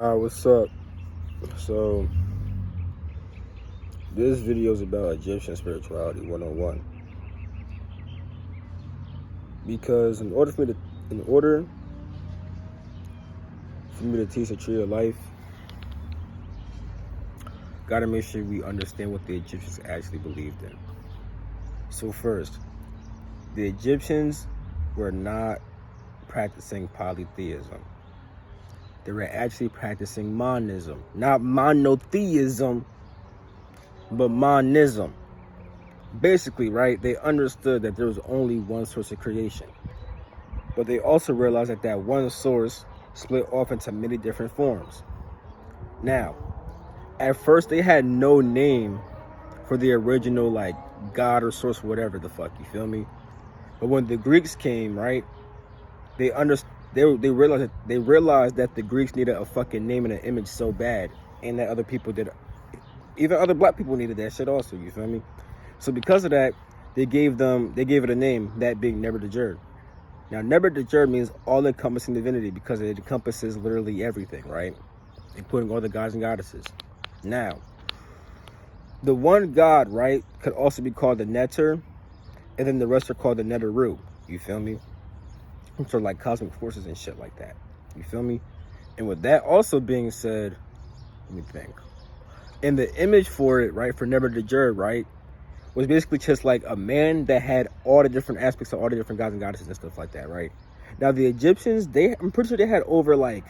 What's up? So, this video is about Egyptian spirituality 101. Because in order for me to teach the tree of life, gotta make sure we understand what the Egyptians actually believed in. So first, the Egyptians were not practicing polytheism. They were actually practicing monism, not monotheism, but monism. Basically, right, they understood that there was only one source of creation. But they also realized that that one source split off into many different forms. Now, at first they had no name for the original, like, God or source, whatever the fuck, you feel me? But when the Greeks came, right, they realized that the Greeks needed a fucking name and an image so bad, and that other people did. Even other black people needed that shit also, you feel me? So because of that, they gave it a name, that being Nebuchadnezzar. Now, Nebuchadnezzar means all-encompassing divinity because it encompasses literally everything, right? Including all the gods and goddesses. Now, the one god, right, could also be called the Neter, and then the rest are called the Neteru. You feel me? Which are like cosmic forces and shit like that. You feel me? And with that also being said, let me think. And the image for it, right, for Nebuchadnezzar, right, was basically just like a man that had all the different aspects of all the different gods and goddesses and stuff like that, right? Now the Egyptians, I'm pretty sure they had over they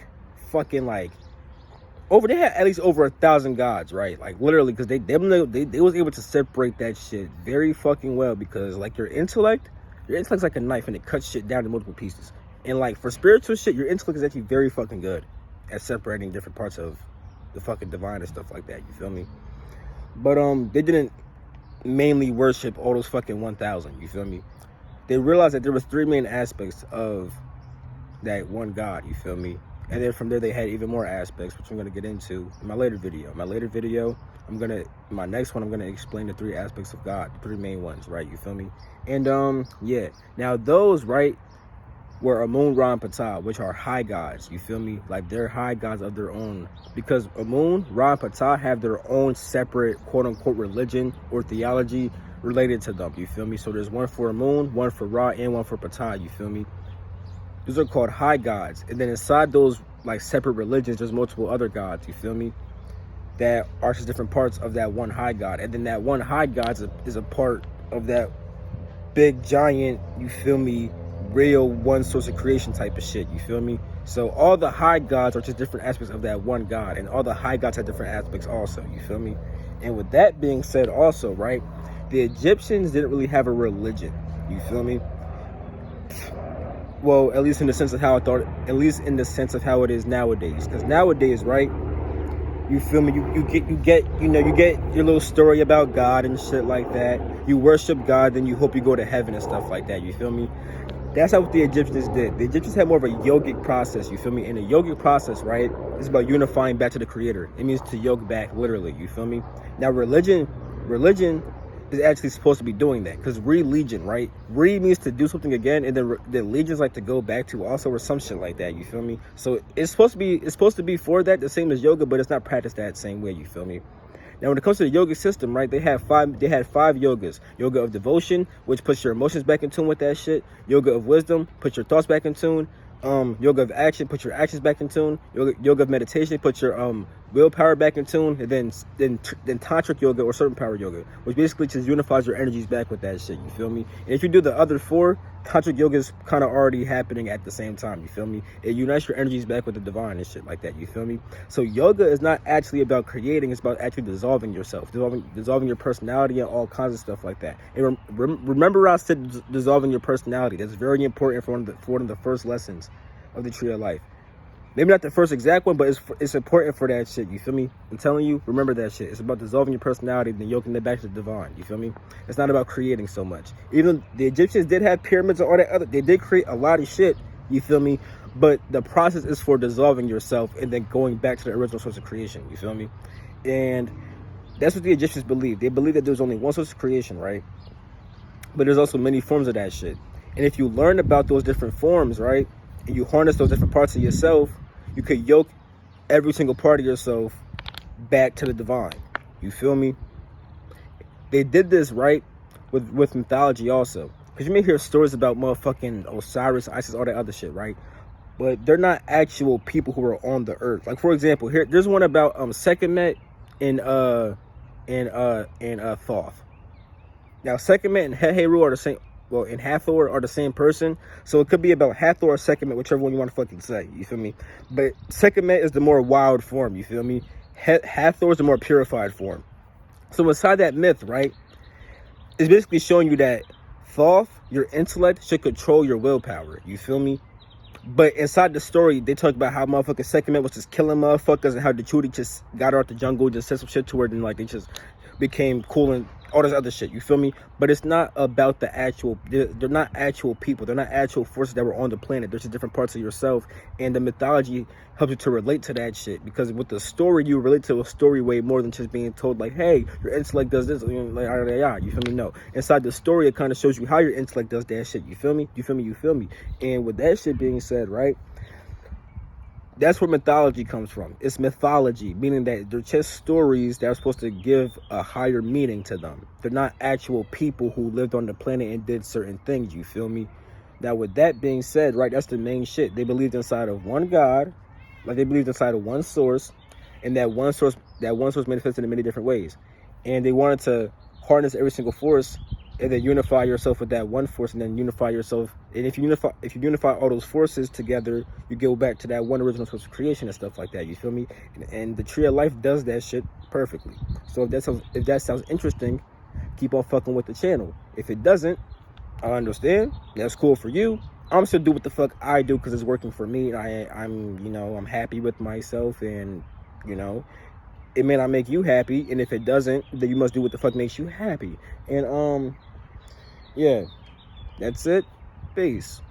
had at least over 1,000 gods, right? Like literally, because they was able to separate that shit very fucking well, because like your intellect's like a knife and it cuts shit down to multiple pieces. And like for spiritual shit, your intellect is actually very fucking good at separating different parts of the fucking divine and stuff like that, you feel me? But they didn't mainly worship all those fucking 1,000, you feel me? They realized that there was 3 main aspects of that one god, you feel me? And then from there they had even more aspects, which I'm going to get into in my later video. My next one I'm going to explain the 3 aspects of God, the 3 main ones, right? You feel me? And yeah, now those, right, were Amun, Ra, and Ptah, which are high gods, you feel me? Like they're high gods of their own, because Amun, Ra, and Ptah have their own separate quote-unquote religion or theology related to them, you feel me? So there's one for Amun, one for Ra, and one for Ptah, you feel me? Those are called high gods. And then inside those like separate religions, there's multiple other gods, you feel me? That are just different parts of that one high god. And then that one high god is a part of that big giant, you feel me, real one source of creation type of shit, you feel me? So all the high gods are just different aspects of that one god, and all the high gods have different aspects also, you feel me? And with that being said also, right, the Egyptians didn't really have a religion, you feel me? Well, at least in the sense of how it is nowadays. Because nowadays, right, you feel me, you get your little story about God and shit like that. You worship God, then you hope you go to heaven and stuff like that, you feel me? That's not what the Egyptians did. The Egyptians had more of a yogic process, you feel me? And the yogic process, right, is about unifying back to the creator. It means to yoke back, literally, you feel me? Now, religion is actually supposed to be doing that, because religion, right? Re means to do something again, and then the legions like to go back to also, or some shit like that, you feel me? So it's supposed to be for that, the same as yoga, but it's not practiced that same way, you feel me? Now, when it comes to the yogic system, right, they had 5 yogas. Yoga of devotion, which puts your emotions back in tune with that shit. Yoga of wisdom, put your thoughts back in tune. Yoga of action, put your actions back in tune. Yoga of meditation, put your willpower back in tune. And then tantric yoga, or certain power yoga, which basically just unifies your energies back with that shit, you feel me? And if you do the other 4, tantric yoga is kind of already happening at the same time, you feel me? It unites your energies back with the divine and shit like that, you feel me? So yoga is not actually about creating, it's about actually dissolving yourself, dissolving your personality and all kinds of stuff like that. And remember I said dissolving your personality. That's very important for one of the first lessons of the tree of life. Maybe not the first exact one, but it's important for that shit, you feel me? I'm telling you, remember that shit. It's about dissolving your personality, then yoking it back to the divine, you feel me? It's not about creating so much. Even the Egyptians did have pyramids and all that other, they did create a lot of shit, you feel me? But the process is for dissolving yourself and then going back to the original source of creation, you feel me? And that's what the Egyptians believed. They believed that there's only one source of creation, right? But there's also many forms of that shit. And if you learn about those different forms, right, and you harness those different parts of yourself, you could yoke every single part of yourself back to the divine. You feel me? They did this, right, with mythology also. Because you may hear stories about motherfucking Osiris, Isis, all that other shit, right? But they're not actual people who are on the earth. Like, for example, there's one about Sekhmet and Thoth. Now, Sekhmet and Heheru are the same. Well, and Hathor are the same person. So it could be about Hathor or Sekhmet, whichever one you want to fucking say. You feel me? But Sekhmet is the more wild form. You feel me? Hathor is the more purified form. So inside that myth, right, it's basically showing you that Thoth, your intellect, should control your willpower. You feel me? But inside the story, they talk about how motherfucking Sekhmet was just killing motherfuckers and how the Chuti just got her out the jungle, just said some shit to her, and like they just became cool and all this other shit. You feel me? But it's not about the actual. They're not actual people. They're not actual forces that were on the planet. There's just different parts of yourself, and the mythology helps you to relate to that shit. Because with the story, you relate to a story way more than just being told like, "Hey, your intellect does this." You feel me? No. Inside the story, it kind of shows you how your intellect does that shit. You feel me? You feel me? You feel me? And with that shit being said, right? That's where mythology comes from. It's mythology, meaning that they're just stories that are supposed to give a higher meaning to them. They're not actual people who lived on the planet and did certain things, you feel me? Now, with that being said, right, that's the main shit. They believed inside of one God, like they believed inside of one source, and that one source manifested in many different ways. And they wanted to harness every single force and then unify yourself with that one force, and then unify yourself. And if you unify all those forces together, you go back to that one original source of creation and stuff like that. You feel me? And the Tree of Life does that shit perfectly. So if that sounds interesting, keep on fucking with the channel. If it doesn't, I understand. That's cool for you. I'm still do what the fuck I do because it's working for me. I'm happy with myself, and it may not make you happy. And if it doesn't, then you must do what the fuck makes you happy. And yeah, that's it. Peace.